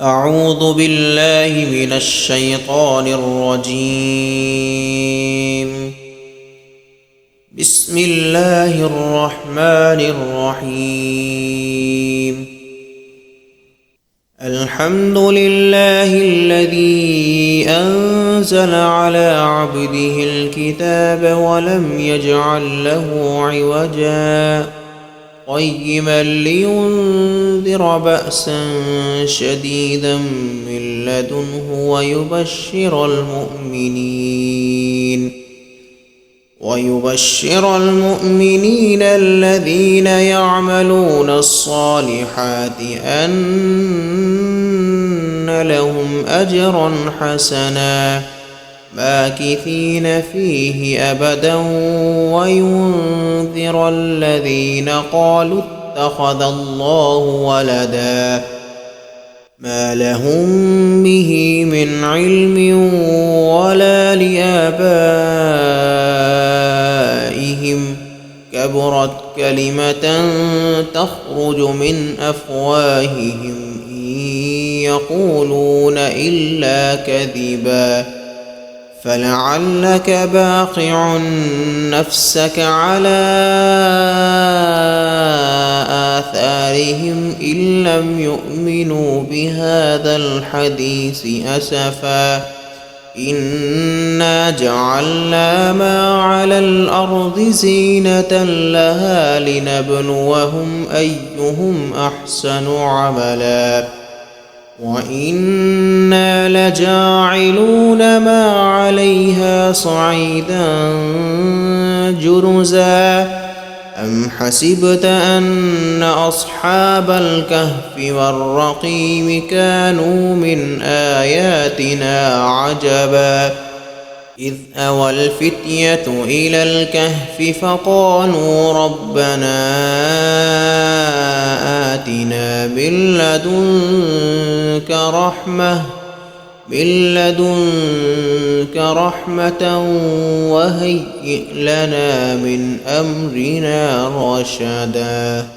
أعوذ بالله من الشيطان الرجيم. بسم الله الرحمن الرحيم. الحمد لله الذي أنزل على عبده الكتاب ولم يجعل له عوجا قيما لينذر بأسا شديدا من لدنه ويبشر المؤمنين الذين يعملون الصالحات أن لهم أجرا حسنا ماكثين فيه أبدا وينذر الذين قالوا اتخذ الله ولدا ما لهم به من علم ولا لآبائهم كبرت كلمة تخرج من أفواههم إن يقولون إلا كذبا فلعلك باخع نفسك على آثارهم إن لم يؤمنوا بهذا الحديث أسفا إنا جعلنا ما على الأرض زينة لها لنبلوهم أيهم أحسن عملا وإنا لجاعلون ما عليها صعيدا جرزا أم حسبت أن أصحاب الكهف والرقيم كانوا من آياتنا عجبا إذ أوى الفتية إلى الكهف فقالوا ربنا آتنا من لدنك رحمة وهيئ لنا من أمرنا رشدا.